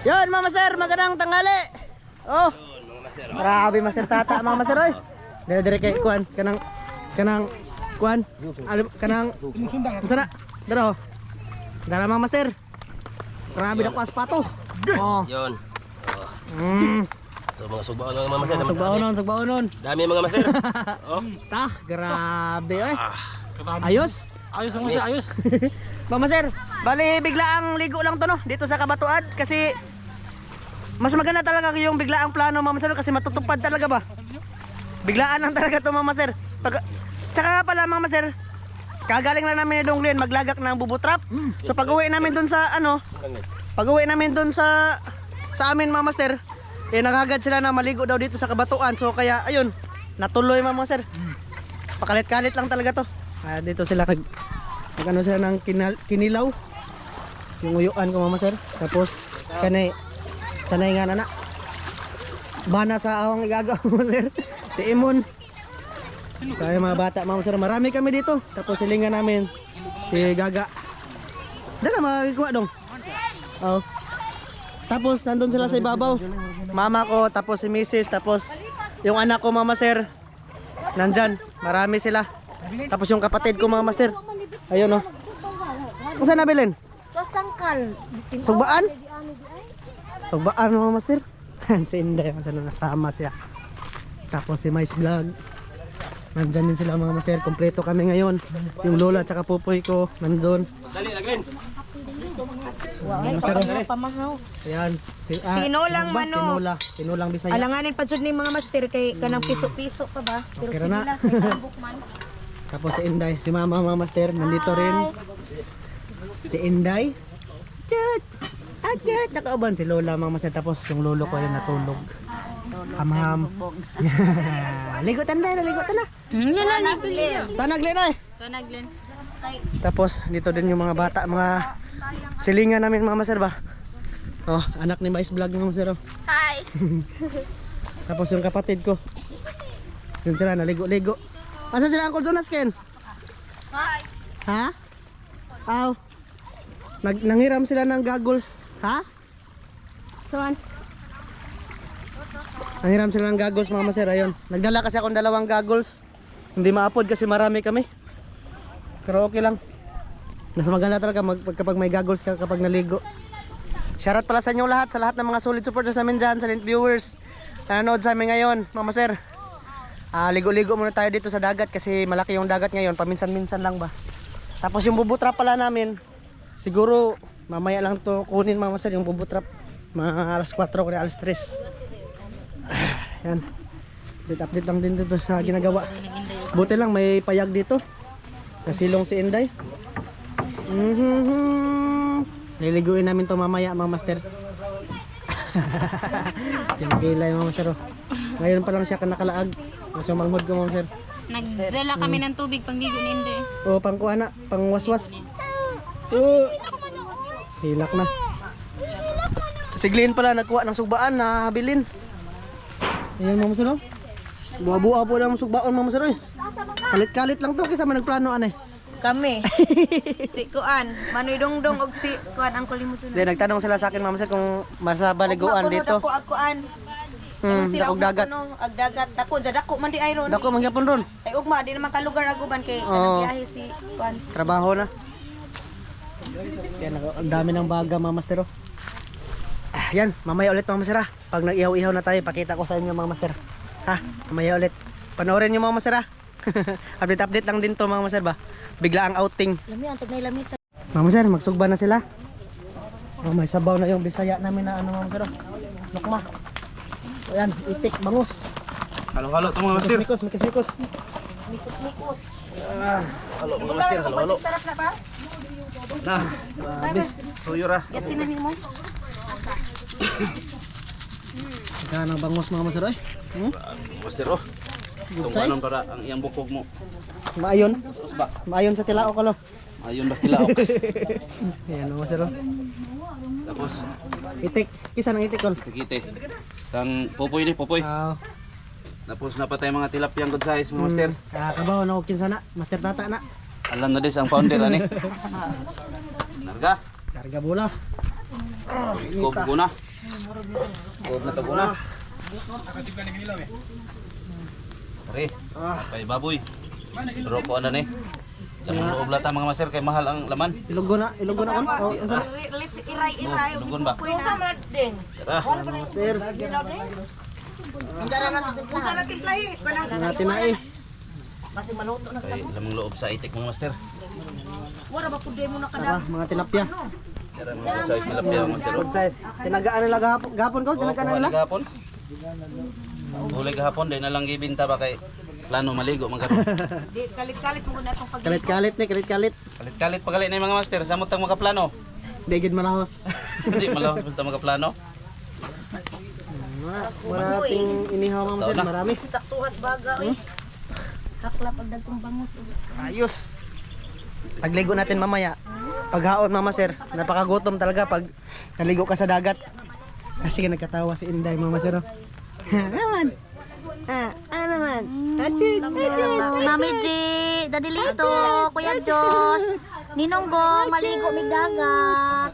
Yun mga master, magandang tanghali. Oh, grabe master tata mga master oy. Dire kay kuan kanang kuan kanang sana daro. Dara mga master. Grabe na kuas pato. Oh. Yun. So mga sugbaon mga master. Sugbaonon. Dami mga master. Oh. Tah, grabe oy. Ayos. Ayos ang master, ayos. Mama sir, bali biglaang ligo lang to no dito sa Kabatuan kasi mas maganda talaga yung biglaang plano mama sir kasi matutupad talaga ba? Biglaan lang talaga to mama sir. Tsaka nga pala mama sir, kagaling lang namin ni Donglin maglagak ng bubutrap. So pag-uwi namin dun sa sa amin mama sir, eh nakagad sila na maligo daw dito sa Kabatuan. So kaya ayun, natuloy mama sir. Pakalit-kalit lang talaga to. Dito sila ano sila ng kinilaw yung uyuan ko mama sir, tapos kanay sanay nga na bana sa awang igagaw mama sir si Imon kaya mga bata mama sir, marami kami dito, tapos silingan namin si Gaga dala magkuha dong. Oh. Tapos nandun sila sa ibabaw mama ko, tapos si Mrs. tapos yung anak ko mama sir nandyan, marami sila. Tapos yung kapatid ko mga master. Ayun oh. Kung saan nabilin? Tos tangkal. Sugbaan? Sugbaan mga master. Si Inday masalo nasama siya. Tapos si Mais Vlog. Nandyan din sila mga master. Kompleto kami ngayon. Yung lola at saka pupoy ko nandun. Dali lagin. Wow, pamahaw. Ayan. Tinolang manok. Tinolang Bisaya. Alanganin padsud ni mga master kay kanang piso-piso pa ba? Pero Okay, sila na. kay tambok man. Tapos si Inday, si mama mga master nandito rin. Si Inday. Chut, nakauban si Lola mga master. Tapos yung lolo ko ayun natulog. Hamham. Ligo tanda na. Tanaglen ay. Tapos dito din yung mga bata, mga silingan namin mga master ba. Oh, anak ni Mais Vlog mga master. Hi. Tapos yung kapatid ko. Yun sila naligo-ligo. Asa sila Uncle Jonas Ken? Hi. Ha? Aw. Nanghiram sila ng goggles. Ha? Saan? Nanghiram sila ng goggles mga master. Ayun. Nagdala kasi akong 2 goggles. Hindi maapod kasi marami kami. Pero okay lang. Mas maganda talaga kapag may goggles ka kapag naligo. Shoutout pala sa inyo lahat. Sa lahat ng mga solid supporters namin dyan. Silent viewers. Nanonood sa amin ngayon mga master. Ligo-ligo muna tayo dito sa dagat kasi malaki yung dagat ngayon, paminsan-minsan lang ba. Tapos yung bubutrap pala namin, siguro mamaya lang to kunin mga master yung bubutrap. Mga alas 4 kaya alas 3. Yan. Update lang din dito sa ginagawa. Buti lang may payag dito. Nasilong si Inday. Liliguin namin to mamaya mga master. Yung kilay mga master. Ngayon pa lang siya nakalaag. Mas yung malmod ko mga sir. Nagdala kami ng tubig pangligo ni Inday. O pang kuana, pang waswas. Hilak na. Siglin pala nagkuha ng sugbaan na habilin. Ayan mga sir. Buha-buha po lang sugbaan mga sir. Kalit-kalit lang to kasi man nagplano anay. Kami. Si Kuan, Manoy Dongdong og si Kuan ang kulimutun. Then nagtanong sila sa akin mga sir kung masabaliguan dito. Ako Kuan. Sila Dakog dagat. Agdagat dako ja dako man di ay ron. Dako mangyapon ron. Ay ugma di naman ka lugar aguban kay biyahe si Kuan. Trabaho na. Yan, ang dami ng baga mga master. Yan, mamaya ulit mga master ha. Pag nag-ihaw-ihaw na tayo, pakita ko sa inyo mga master. Ha, mamaya ulit. Panoorin nyo mga master ha. Update lang din to mga master ba. Bigla ang outing. Lami ang tagnay lami sa. Mga master, magsugba na sila. Oh, may sabaw na yung Bisaya namin na ano mga master. Lukma. Ayan, itik, bangus. Halo-halo to mga master. Mikos. Mikos. Halo mga master, halo-halo. Sarap na ba? Nah, Grabe. tuyur ah. Yasin na nimo. Magkano ang bangus mga master ay? Master oh. Good Tungkalan size. para ang iyang bukog mo. Maayon. Ba, Maayon sa tilao ka lo. ayun ba kilaok. Ayan mga master. Tapos Itik. Kisa ng itik kol. tikite. Sang popoy ni popoy. Tapos napatay mga tilapiyang good size mga master. Kabaw na ukin sana. Master tata na. Alam na des ang founder ani. Narga. Karga bola. Ikob ko na. Huwag na tago na. Pare, kay baboy. Pero ko ano ni? Lamang loob lata mga master kay mahal ang laman. Ilugo na kon. Oh, unsa? Let's iray-iray. Lugon ba? Tara. Master, Unsa na timplahi? Kanang natin na eh. Kay lamang loob sa itik mga master. wala ba pud mo na Tara, mga tilapia. Tara mga sa silapya mga master. Good size. Tinagaan nila gahapon ko, tinagaan nila. Gahapon. Huli gahapon din na lang ibinta ba kay plano maligo magkaroon. Di kalit-kalit mo na itong pag Kalit-kalit ni, kalit-kalit. Kalit-kalit pagalit na yung mga master. Samot ang makaplano. Digid malahos. Hindi malawas basta makaplano. Wala ating inihaw mga master, marami. saktuhas baga oy. Hakla pag dagkong bangus. Ayos. Pagligo natin mamaya. Paghaon mama sir, napakagutom talaga pag naligo ka sa dagat. Kasi nagkatawa si Inday mama sir. Oh. Naman. Naman. Achik. Mami G, Daddy Lito, Kuya Jos, Ninong Go, maligo may dagat.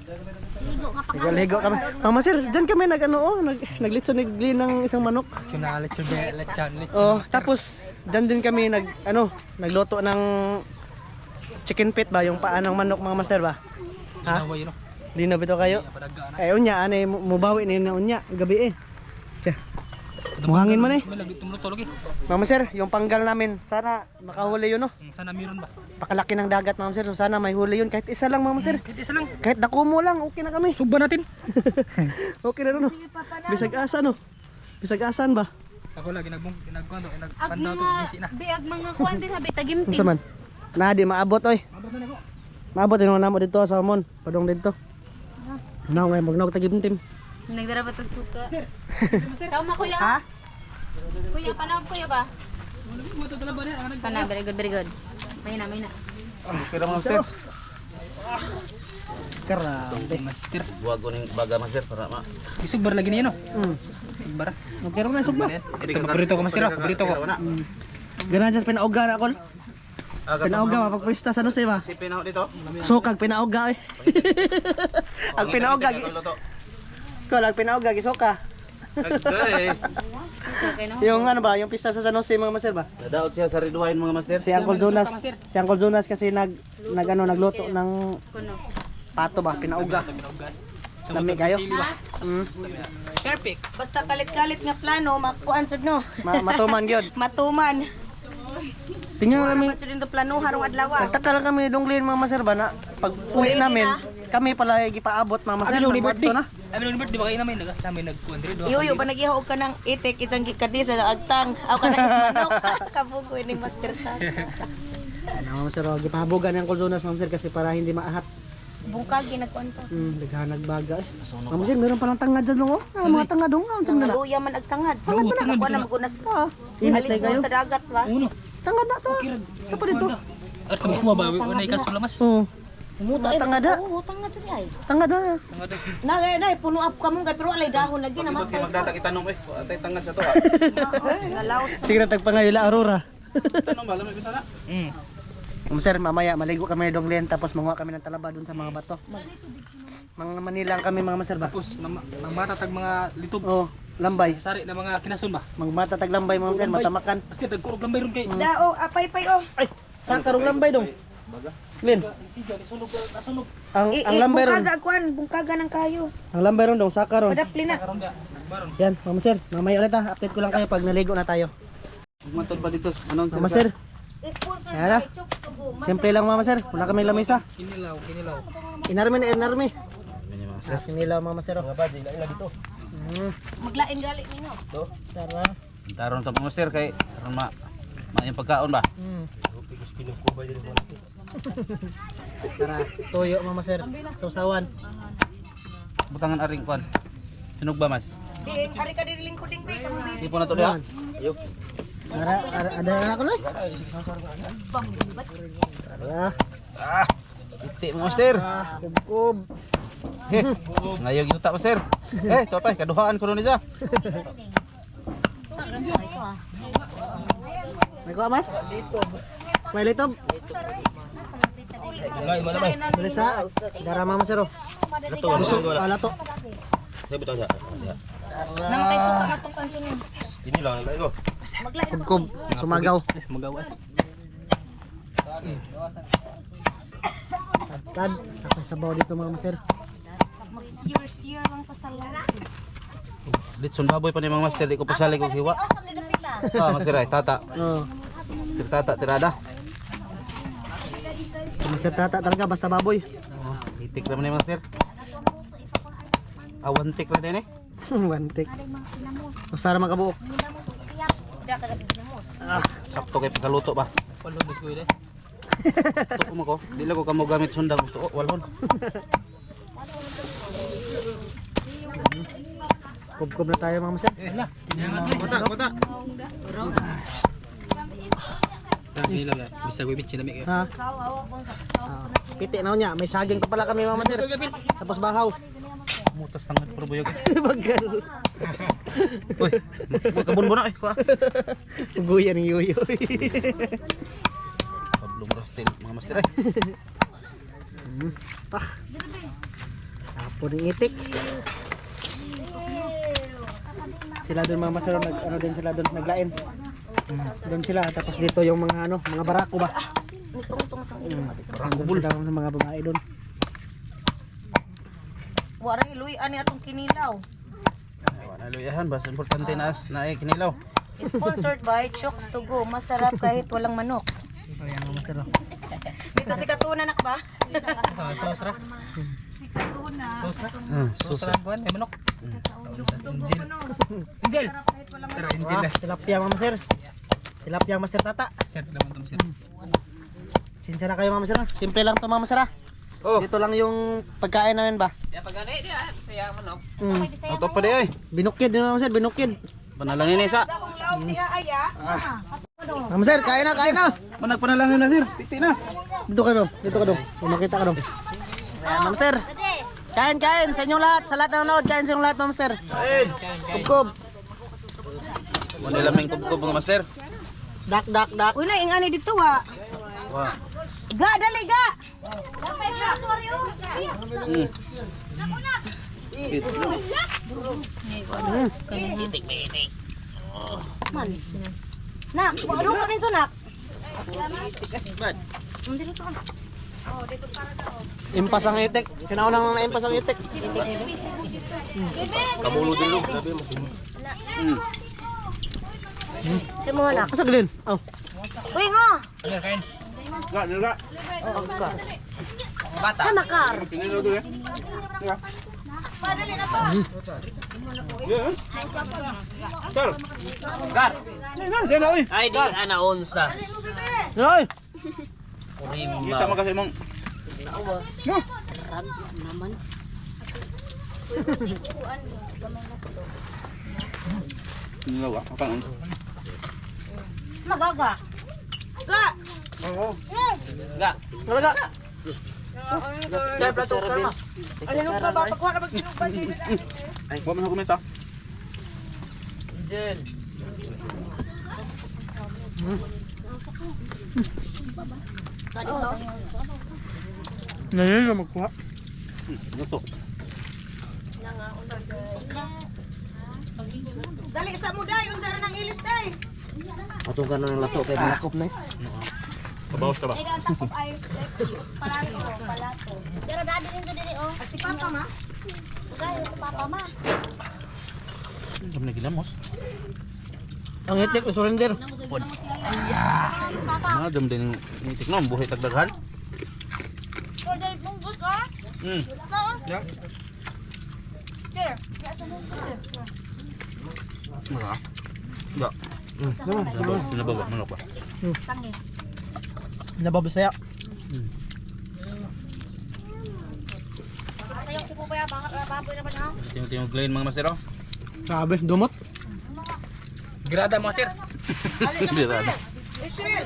Ligo nga pa Ligo kami. Mama sir, diyan kami naglitso-nigli ng isang manok. Lechon. Oh, tapos diyan din kami nagluto ng chicken feet ba, yung paa ng manok mga master ba? Ha? Lino bito kayo? Ay unya, anay mubawi ni na unya, gabi eh. Tiya. Muhangin man eh. Mama sir, yung panggal namin, sana makahuli yun no. Sana meron ba? Pakalaki ng dagat mama sir, so sana may huli yun kahit isa lang mama sir. Kahit isa lang. Kahit dakumo lang, okay na kami. Suba natin. Okay na no. Bisag asa no. Bisag asan ba? Ako lang nagpandaw to busy na. biag mga kuan din habi tagimtim. Unsa man? Na di maabot oy. Maabot din namo dito sa Amon, padong dito. Naw ngay magnog tagimtim. Nagdara ba tag suka? Sama kuya. Ha? Kuya panaw kuya ba? Kana very good. May na. Okay na mga master. Grabe. Master. Buwag ko ning baga master para ma. Isugbar lagi niya no. Bara. Okay ra na sugba. Ito paborito ko master, paborito ko. Gana just pinauga na kon. Pinauga mapagpista sa Nuse ba? Sipin ako dito. Sukag pinauga eh. Ang pinauga ko lag pinauga gisoka. Agday. Yung ano ba, yung pista sa San Jose mga master ba? Nadaot siya sa Ridwain mga master. Si Uncle Jonas kasi nagluto ng pato ba, pinauga. Lami kayo. Perfect. Basta kalit-kalit nga plano makuan sud no. Matuman gyud. Matuman. Tingnan kami, Sud din to plano harong adlaw. nagtaka lang kami dunglin mga master ba na pag uwi namin, kami pala gipaabot mga master. Abi ni birthday. Na. Abi ni birthday baka namin nagkuandre do. Iyo ba nagihaw ka ng itik isang gikadi sa agtang. Aw ka na manok. Kabugo ning master tag. Ano mga master, gipahabogan ng Uncle Jonas mga master kasi para hindi maahat. Bungkagi nagkuan to. Daghanag baga eh. Mga master, meron palang tangad dyan no? Mga tangad dong. Ang Ang luya man agtangad. Tangad ba na kuan na magunas. Init Alis na kayo. mo sa dagat ba? Uno. Tangad na to. Ito pa dito. At mo ba wala ikaso lamas. Oo. Sumuta Tangad na. Oo, tangad jud ay. Tangad na. Na puno up ka mo kay pero alay dahon lagi na matay. Magdata itanong atay tangad sa to ha. Nalaos. Sige na tagpangayla Aurora. Tanong ba lamay bitana? Sir, mamaya maligo kami ng Donglen tapos manguha kami ng talaba dun sa mga bato. Mga Manilang kami mga master ba? Tapos nang matatag mga litob. Oh, lambay. Sari na mga kinason ba? Magmatatag lambay mga master, matamakan. Basta tagkurog lambay ron kay. Dao apay-pay oh. Ay, saan karong lambay dong? Lin, Siga ni sunog nasunog. ang lambay ron. Bungkaga kuan, bungkaga ng kayo. Ang lambay ron dong, saka ron. Padapli na. Karon da. Baron. Yan, mga master, mamaya ulit ha. Update ko lang kayo pag naligo na tayo. Mantod pa dito announcer. Mga master, Sponsor ayan na. Simple lang mga master, wala kaming lamisa. Kinilaw. Inarmi. Ini mga master. Kinilaw mga master. Mga ba, dito. Maglain gali ninyo. Tara. Taron to mga master kay karon ma yung pagkaon ba? Tara, toyo mga master. Sausawan. Butangan aring kwan. Sinog ba mas? Di ari ka diri lingkod ding pay kamo bi. Tipo na to diha. Yo. Tara, ada na ako na. Tara. Iti mga master. Kubkob. Ngayog yuta master. To pa kaduhaan ko ni siya. May kuha mas? May litob. Ngay mo na bay. Bilis ha. Dara mama sir. Lato. Lato. Saya betul tak? Nama kay suka na tong kanson yun. Ini lah, go. Maglay na Kubkob, sumagaw. Magawan. Tad, ako sabaw dito mga master. Mag-sear lang pa sa loob. Litson baboy pa ni mga master, di ko pasali ko hiwa. Ah, master ay tata. Oh. Master tata tirada. Master tata talaga basta baboy. Itik naman ni master. Awantik lang din eh. Wantik. Usara makabuok. Sakto kay pagkaluto ba. Palubis ko ide. Tuko mo ko. Dili ko kamo gamit sundang gusto. Walhon. Kubkob na tayo mga master. Kota. Dami lang. Bisa ko bitch dami. Ha? Piti na niya, may saging pa pala kami mga master. Tapos bahaw. Mutas sangat perbuyog. Bagal. Uy, kabun mo na eh. Kuha. Uguyan ng yuyo. Pablo Morastel, mga master eh. Tapo ng itik. Sila doon mga master, ano din sila doon, naglain. Doon sila, tapos dito yung mga ano, mga barako ba? Utong-utong sang ilo. Doon sila sa mga babae doon. Wala iluy ani atong kinilaw. Wala luyahan, basta importante na kinilaw. Sponsored by Chokes to Go. Masarap kahit walang manok. Ayan mga master. Dito si Katuna nak ba? Sama sosra. Susa. Buwan may manok. Injil. Tara injil. Tilapia mga master. Tilapia master tata. Sir naman tong sir. Sinsya na kayo mga master. Simple lang to mga master. Oh, Dito lang yung pagkain namin ba? Ya pagani dia saya manok. auto pa di ay. Binukid din mga master, binukid. Panalangin isa. Mga master, kain na. Managpanalangin na sir. Piti na. Dito ka dong. Makita ka dong. Ayan mga master. Kain sa inyong lahat. Sa lahat na nanonood, kain sa inyong lahat mga master. Kain. Kubkob. Manilaming kubkob mga master. Dak. Uy na ingani dito wa. Wah. Ga dali ga. Man. Nak, ano ka dito nak? Impas ang itik. Kinaunang na-impas ang itik. Kabulo din lo. Sa mo anak. Asa galin? Oh. Uy ngo. Kain. Enggak. Bata. Ay makar. Pinilo dulu ya. Ya. Padali na pa. Ya. Sir. Gar. Dia na oi. Ay di ana onsa. Hoy. Kita makasih mong. No. Ini lo apa kan? Magaga. Ga. Oh. Ga. Talaga. Dai plato karma. Ano ka ba pagkuha na magsinugban dito? Ay, kuha mo na kumenta. Injil. Ngayon na magkuha. Luto. Dali sa muday unsa ra nang ilis day. Atong ka ng lato kay malakop na. Kabawas ka ba? Ay ang takop ay palato. Pero dadi din sa diri oh. At si Papa ma. Ugay si Papa ma. Kami na gilamos. Ang itik na surrender. Madam din yung tiknom, buhay tagdaghan. Order mong bus ka? Ya. There. Maka. Enggak. Sinababa, manok ba? Tangi. Nababasaya. Sayang si Pupaya banget baboy naman ha. Tingog-tingog lain mga masero. Sabi, dumot. Grada mo sir. Birada. Isil.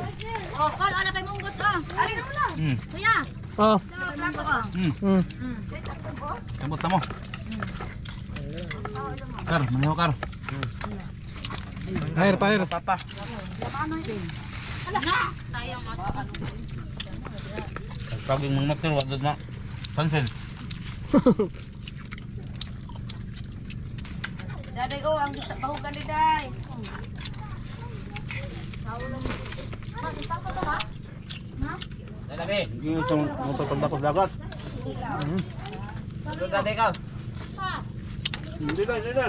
Oh, kal ala kay mong bus ah. Ali na mo na. Kuya. Oh. Blanco ka. Kambot na mo. Kar, maniho kar. Air. Papa. Paging mga maktir, wag na. Pansin. Daday oh, ang gusto bahugan ni Day. Dalabi. Yung isang mapapagdakos dagat. Ito ka, ikaw. Hindi na, hindi na.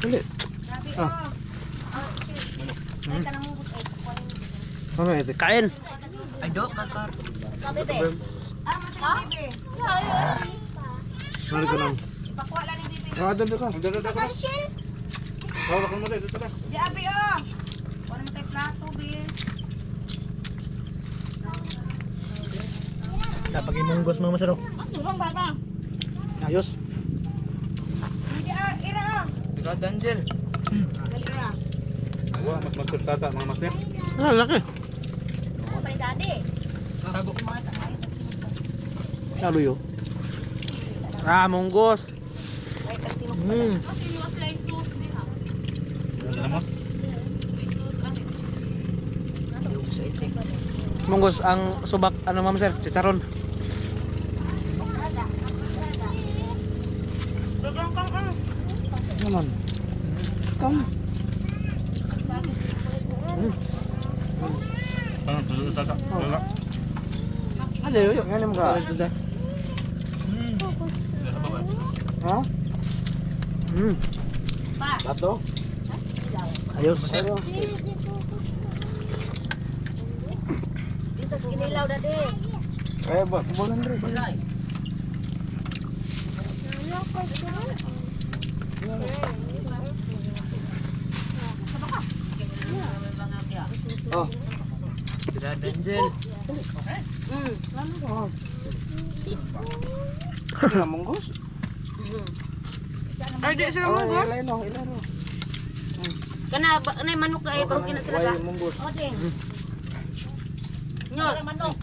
Hindi. Ano ito? Kain. Ay, do, kakar. Bebe. Ano ka nang? Pakuha lang ni Bibi. Dabi ka. Hawak mo rin, dito na. Di abi oh. Wala mo tayo plato, Bi. Dapat imunggos mga masarap. Turong baba. Ayos. Hindi ira ah. Ikaw, Angel. Dali ra. Wah, mas master tata, mga master. Ah, laki. Ako pa ni Daddy. Tago. Lalo yun. Ah, munggos. Ay kasi Kasi yung slice toast niya. Ano mo? Munggos ang subak ano ma'am sir, chicharon. Program kang ah. Naman. Kam. Parang tuloy tata. Wala. Ano yun? Ngayon mo ka. Ha? Bato? Ayos. Bisa sa kinilaw Daddy. Eh, bulan rin. Oh. Sila, Angel. Munggos? Ay di sila Oh, ilano. Kana nay manok kay bahugin na sila ka. Munggos. O ding. Nyol manok.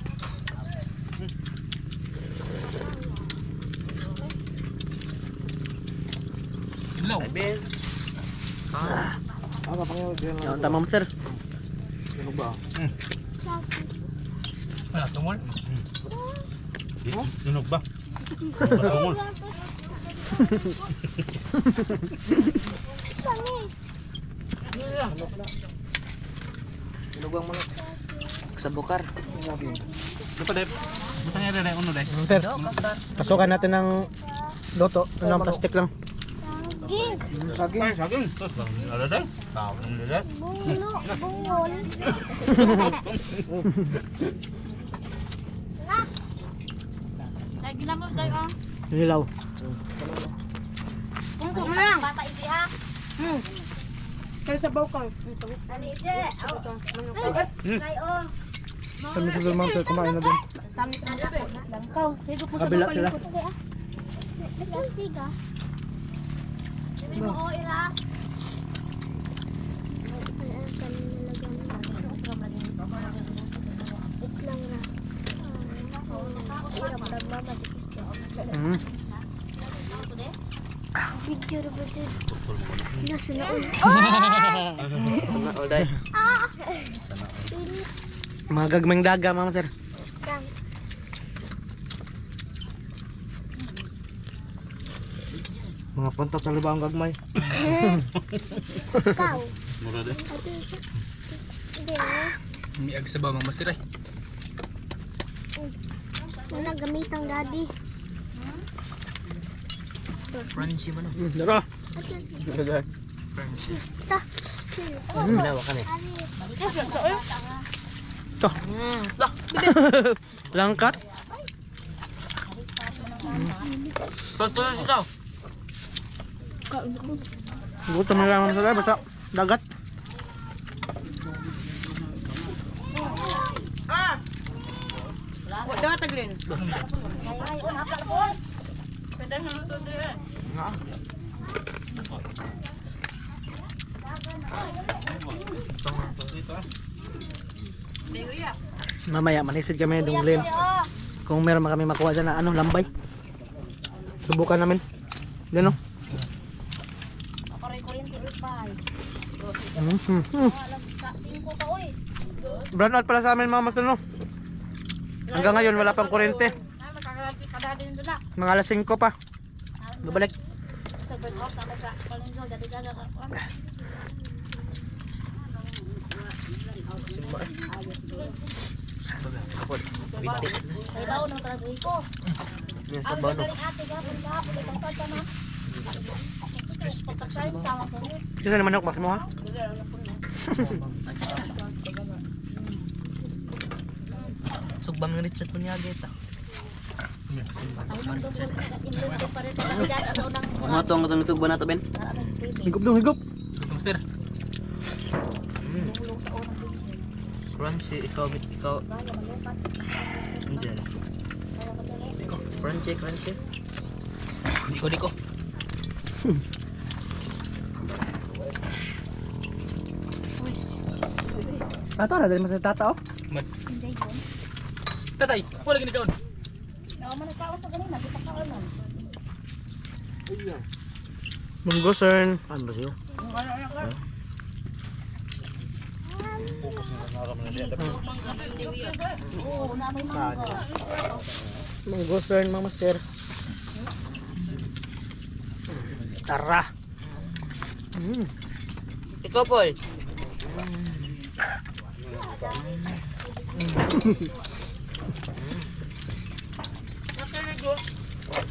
Ilaw. Apa pangyayos yan? Yung tamam sir. Ano ba? Wala, tungol. Tunog ba? Matungol. Inugang manok. Sa bukar. Ano pa, Dep? Butang yan rin, uno, Dep. Sir, pasukan natin ng loto. Ano, plastic lang. Saging. Ay, saging. Ano, Dep? Tao ng Dep. Lagi lang mo tayo ah. Nilaw. Kung lang. Papa iti ha. Kaya sa bawkal. Dali iti. Kay oh. Kami sa ma'am sir, kumain na din. Samit na sa langkaw. Sigo po sa Kabila sila. Dili mo oh ira. Picture ba dyan? Nasa naon. Mga gagmang daga, ma'am sir. Mga pantat sa liba ang gagmay. Ikaw. Mura, Dep. Hindi. Umiag sa bawang masiray. Wala gamit ang daddy. Crunchy man. Dara. Crunchy. Ta. Ginawa ka na eh. Ito. Langkat. Tuloy ikaw. Gutom na lang ma'am sir, basta dagat. Wala taglin. Ay oh hapla po. Pwede na luto din. Hindi kuya. Mamaya manisid kami ng dunglin. Kung meron kami makuha dyan na ano, lambay. Subukan namin. Yan o. Kuryente upay. Singko ka oy. Brand out pala sa amin mga master no. Hanggang ngayon wala pang kuryente. Ay, makakalanti ka dati nito na. Mga alas 5 pa. Babalik. Sa burn off na ka. Palinso dati ka. Ay bawo nang talaga ko. May sabaw no. Ate gapon gapon itong sa na. Pagkakain tama ko. Kasi naman ako, mo ha? Sugbang ng Richard mo niya geta. Mga tong sugban na to Ben. Higop dong, higop. Master. Crunchy, ikaw. Hindi. Diko, crunchy. Diko. Ato na, dali mas tata oh. Tatay, wala gini kaon. Munggosan. Ano ba siyo? Munggosan, mga master. Tara. Ikaw, Paul.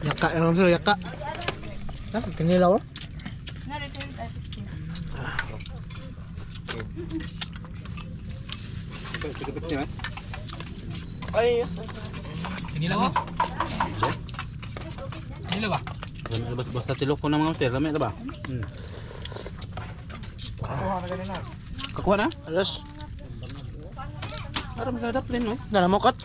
Yaka, ano sir, yaka. Ah, kanilaw oh. Ay, Inilaw mo. Inilaw ba? Basta tilok ko na mga master, lamay na ba? Kakuha na? alas. Parang magdadaplin, no? Nalamokot.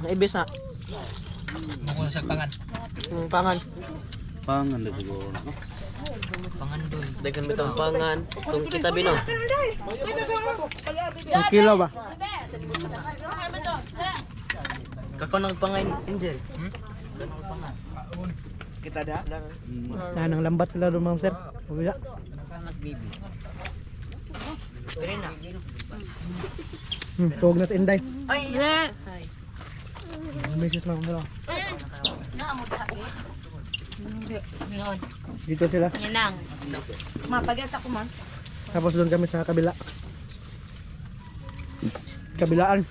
Naibis na. Mukha na siya pangan. Pangan. Pangan na siguro, no? Pangan doon. Dagan bitang pangan. Tung kita bino. Ang kilaw ba? Kako nang pangan, Angel. Nang lambat sila doon mga sir. Wala. Pero na. Tuwag na sa Inday. Ay! Meses lang nila. Dito sila. Ninang. Mapagas ako man. Tapos doon kami sa kabila. Kabilaan.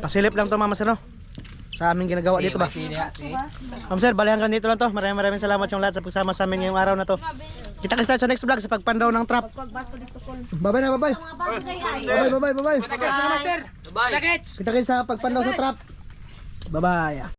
Pasilip lang to mama sir no? Sa aming ginagawa dito ba? Ma'am sir, bali hanggang dito lang to. Maraming salamat sa lahat sa pagsama sa amin ngayong araw na to. Kita kita sa next vlog sa pagpandaw ng trap. Bye-bye na, bye-bye. Bye-bye. Bye! Kita kita sa pagpandaw sa trap. Bye-bye.